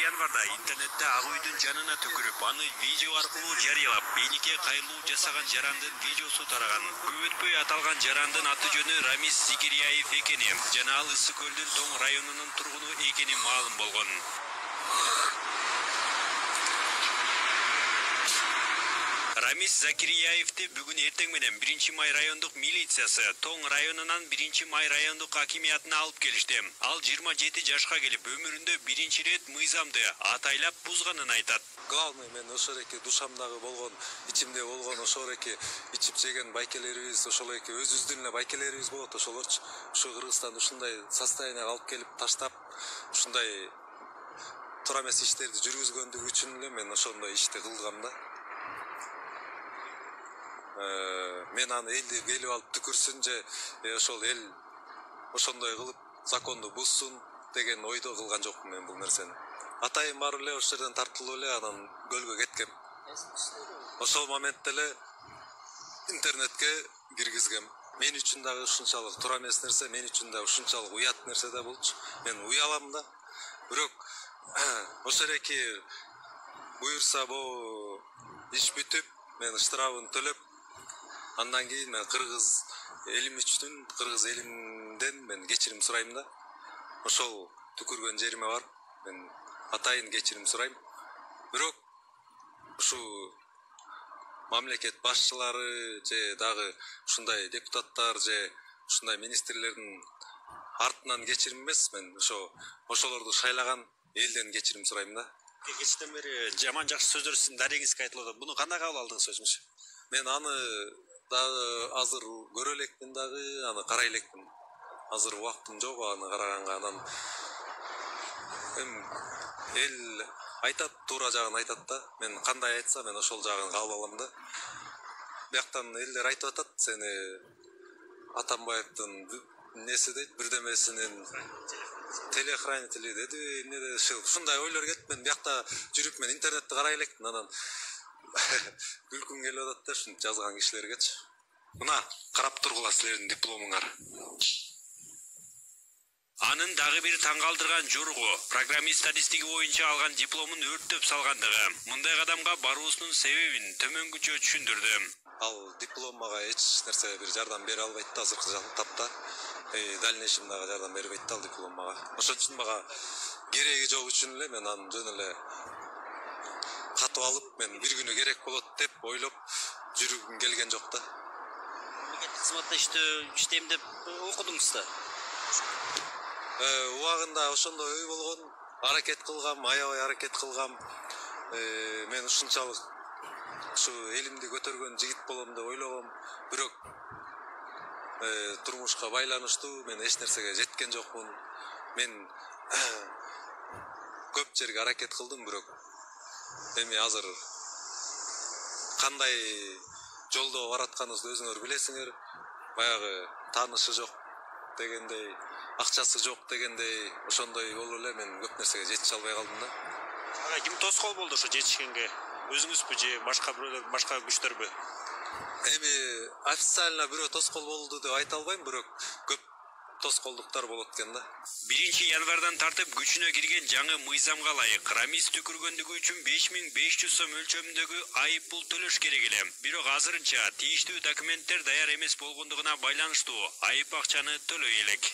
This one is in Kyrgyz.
январда интернетте ак үйдүн жанына төкүрүп, аны видео аркылуу жарыялап, бейнике кайрылуу жасаган жарандын видеосу тараган. Көп өтпөй аталган жарандын аты жөнү Рамис Закирияев экени жана ал Ысык көлдүн Тоң районунун тургуну экени маалым болгон. Рамис Закирияевди бүгүн эртең менен 1-май райондук милициясы Тоң районунан 1-май райондук акимиятына алып келишти. Ал 27 жашка келип, өмүрүндө биринчи ирет мыйзамды атайлап бузганын айтат. Главный мен ошол эки душамдагы болгон, ичимде болгон ошол эки ичип жеген байкелерибиз, ошол эки өзүбүздүн эле байкелерибиз болот, ошолорчу ушу Кыргызстанда ушундай состоянияга алып келип таштап, ушундай туура эмес иштерди жүргүзгөндүгү үчүн эле мен ошондой ишти кылгам да. Мен аны элди келип алып түкүрсүн же ошол эл ошондой кылып законду бузсун деген ойдо кылган жокмун мен бул нерсени. Атайын барып эле ошол жерден тартылып эле анан көлгө кеткем. Ошол моментте эле интернетке киргизгем. Мен үчүн дагы ушунчалык туура эмес нерсе, мен үчүн да ушунчалык уят нерсе да болчу. Мен уялам да. Бирок ошол эки буюрса бу иш бүтүп, мен штрафын төлөп, андан кийин мен кыргыз элим үчүн, кыргыз элимден мен кечирим сурайм да. Ошол түкүргөн жериме барып, мен атайын кечирим сурайм. Бирок ушу мамлекет башчылары же дагы ушундай депутаттар же ушундай министрлердин артынан кечирим эмес, мен ошолорду шайлаган элден кечирим сурайм да. Кечтен бери жаман жакшы сөздөр сиздин дарегиңизге айтылып атат. Буну кандай кабыл алдыңыз өзүңүз? Мен аны дагы азыр көрө элекмин дагы, аны карай элекмин. Азыр убактым жок аны караганга. Анан эл айтат, туура жагын айтат да. Мен кандай айтса, мен ошол жагын кабыл алам да. Бияктан элдер айтып атат, сени Атамбаевдин неси дейт, бирдемесинин телеохранители деди, эмне деди, ушундай ойлор кетип, мен биякта жүрүп, мен интернетти карай элекмин, анан күлкүм келип атат да ушинтип жазган кишилергечи. Мына карап тургула силердин дипломуңар. Анын дагы бир таң калтырган жоругу программист статистика боюнча алган дипломун өрттөп салгандыгы. Мындай кадамга баруусунун себебин төмөнгүчө түшүндүрдү. Ал диплом мага эч нерсе бир жардам бере албайт да азыркы тапта. Дальнейшемдагы жардам бербейт ал диплом мага. Ошон үчүн мага кереги жок үчүн эле мен аны жөн эле катып алып, мен бир күнү керек болот деп ойлоп жүргүм келген жок да. Кызматта иштейм деп окудуңуз да? Убагында ошондой ой болгон, аракет кылгам, аябай аракет кылгам. Мен ушунчалык ушу элимди көтөргөн жигит болом деп ойлогом. Бирок турмушка байланыштуу мен эч нерсеге жеткен жокмун. Мен көп жерге аракет кылдым, бирок эми азыр кандай жолдо баратканыбызды өзүңөр билесиңер. Баягы таанышы жок дегендей, акчасы жок дегендей, ошондой болуп эле мен көп нерсеге жетише албай калдым да. Ага, ким тоскоол болду ошо жетишкенге? Өзүңүзбү же башка бирөөлөр, башка күчтөрбү? Эми официально бирөө тоскоол болду деп айта албайм, бирок көп тоскоолдуктар болот экен да. 1-январдан тартып күчүнө кирген жаңы мыйзамга ылайык Рамис түкүргөндүгү үчүн 5500 сом өлчөмүндөгү айып пул төлөш керек эле. Бирок азырынча тийиштүү документтер даяр эмес болгондугуна байланыштуу айып акчаны төлөй элек.